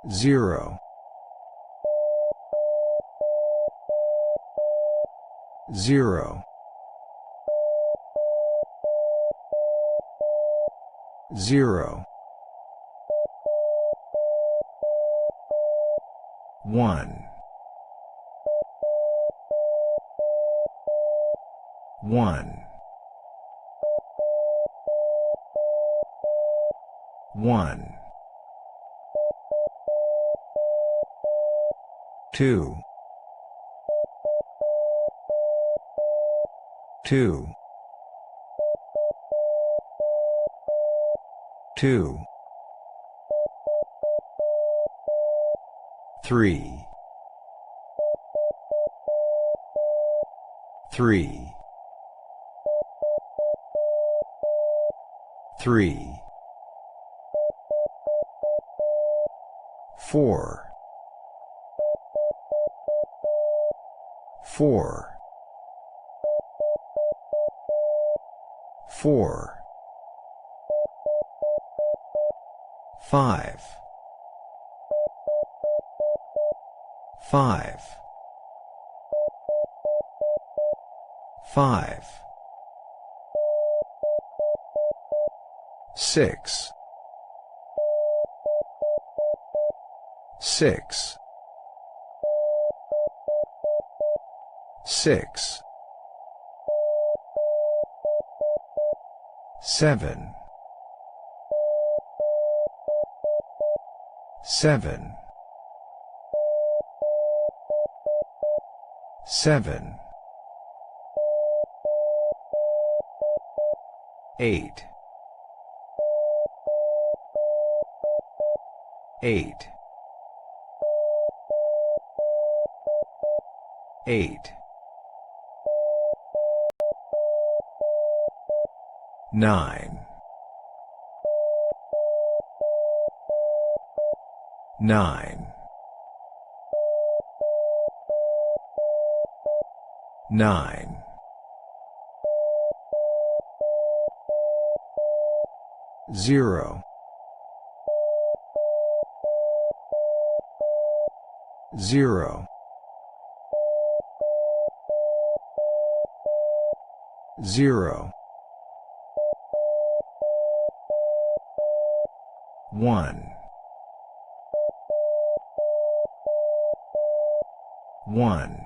0, 0, 0, 1, 1, 1, 2, 2, 2, 3, 3, 3, 4, 4, 4, 5, 5, 5, 6, 6, 6, 7, 7, 7, 8, 8, 8, 9, 9, 9, 0, 0, 0, 1, 1,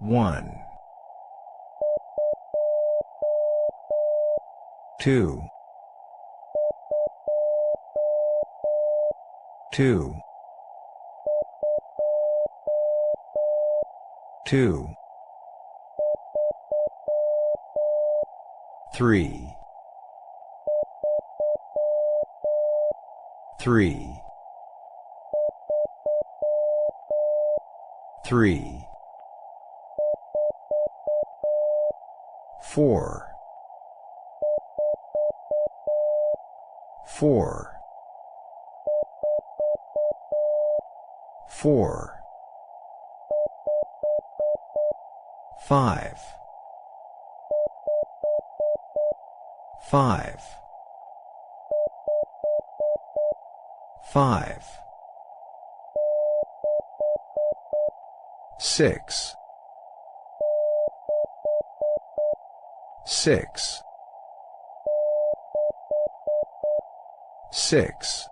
1, 2, 2, 2, 3, 3, 3, 4, 4, 4, 5, 5, 5, 6, 6, 6,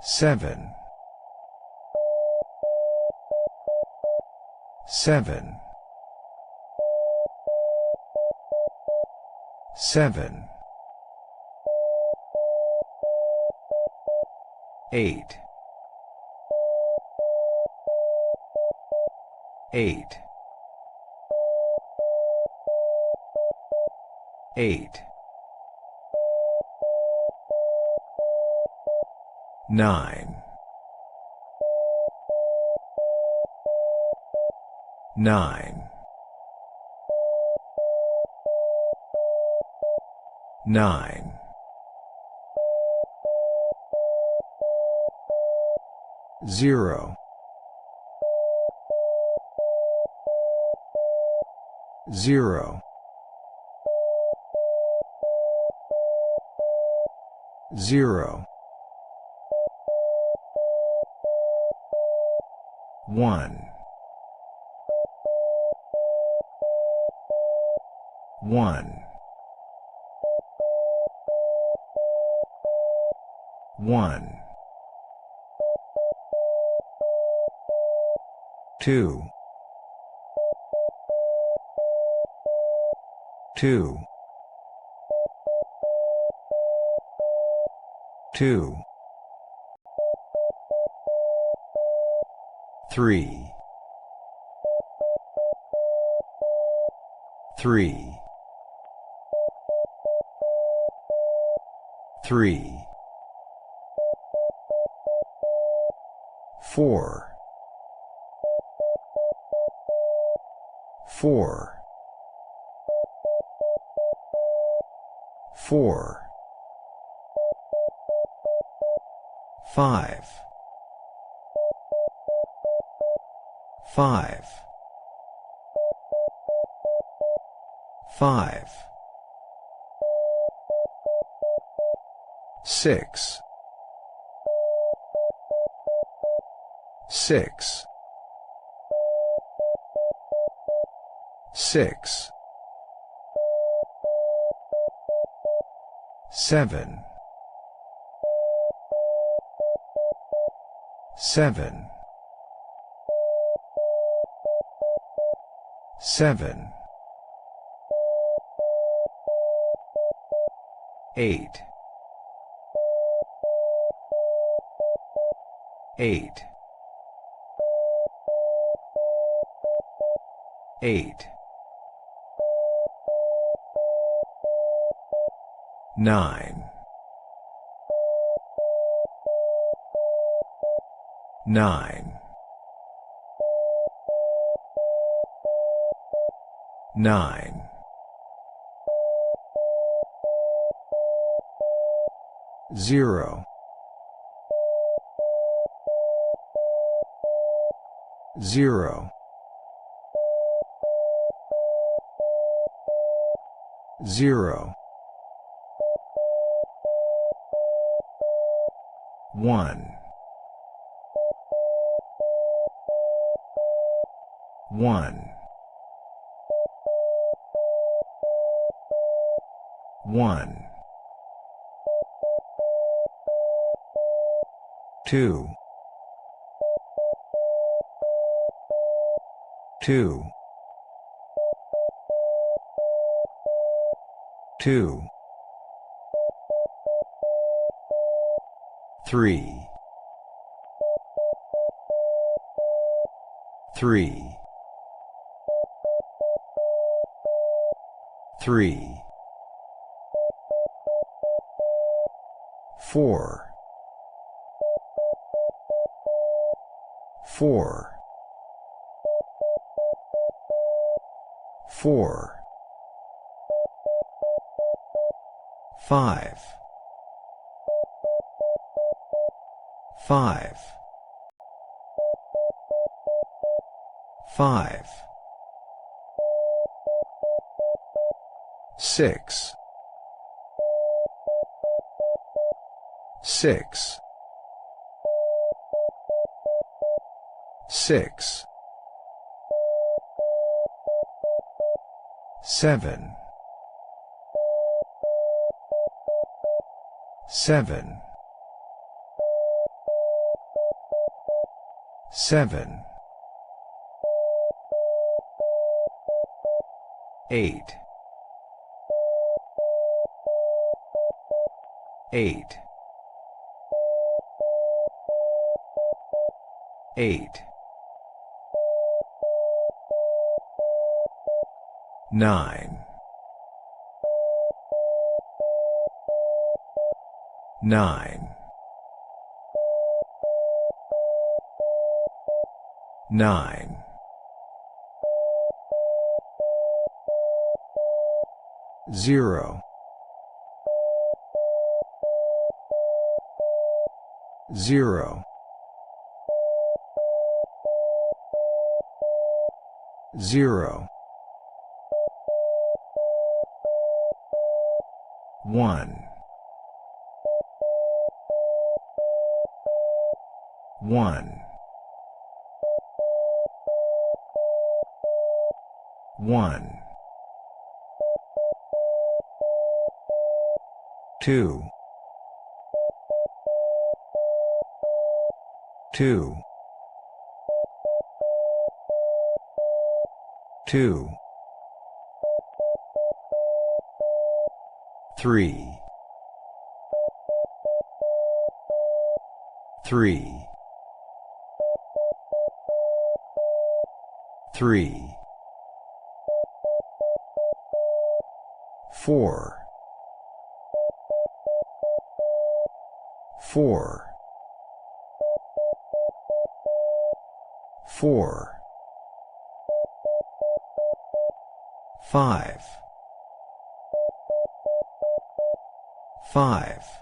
7, 7, 7, 8, 8, 8, 9, 9, 9, 0, 0, 0. 1. 1. 1. 2. 2. 2. 3. 3. 3. 4. 4. 4. 5. 5. 5. 6. 6. 6. 7. 7. 7. 8. 8. 8. 9. 9. 9. 0. 0. 0. 1. 1. 1. 2. 2. 2. 3. 3. 3. 4. 4. 4. 5. 5. 5. 6. 6. 6. 7. 7. 7. 8. 8. 8. 9. 9. 9. 0. 0. 0. 1. 1. 1. 2. 2. 2. 3. 3. 3. 4. 4. 4. 5. 5.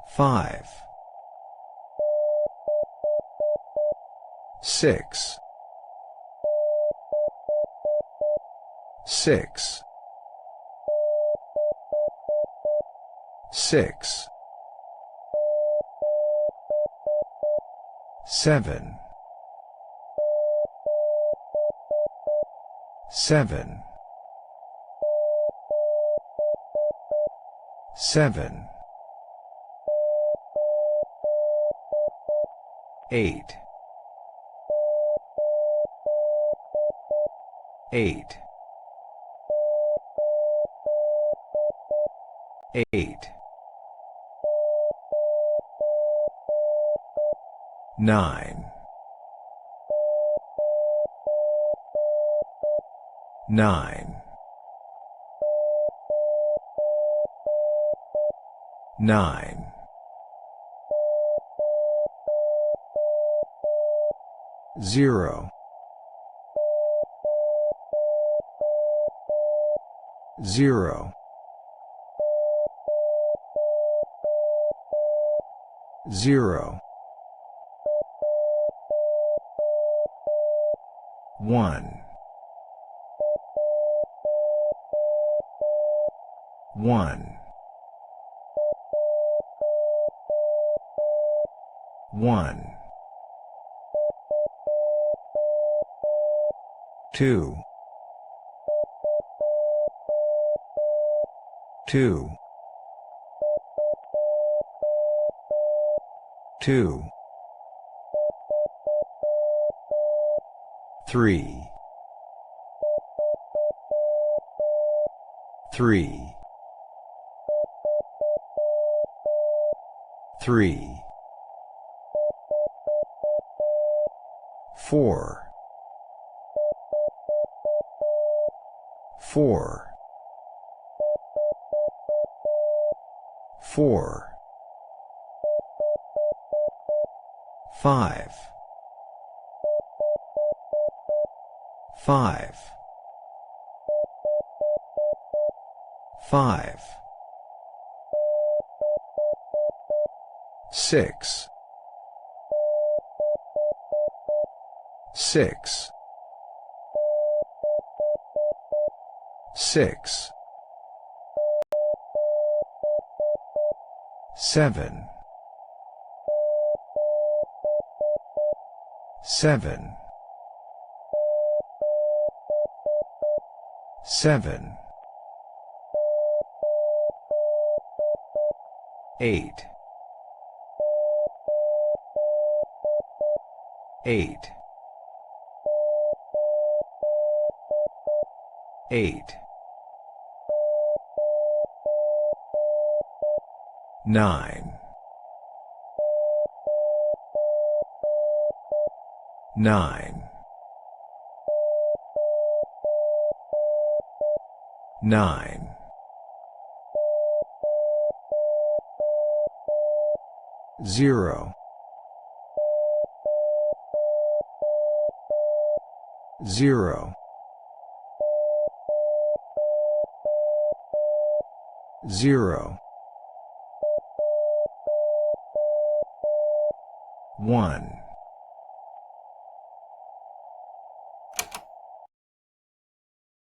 5. 6. 6. 6. 7. 7. 7. 8. 8. 8. 9. 9. 9. 0. 0. 0. 1. 1. 1. 2. 2. 2. 3. 3. 3. 4. 4. 4. 5. 5. 5. 6. 6. 6. 7. 7. 7. 8. 8. 8. 9. 9. 9. 0. 0. 0. 1.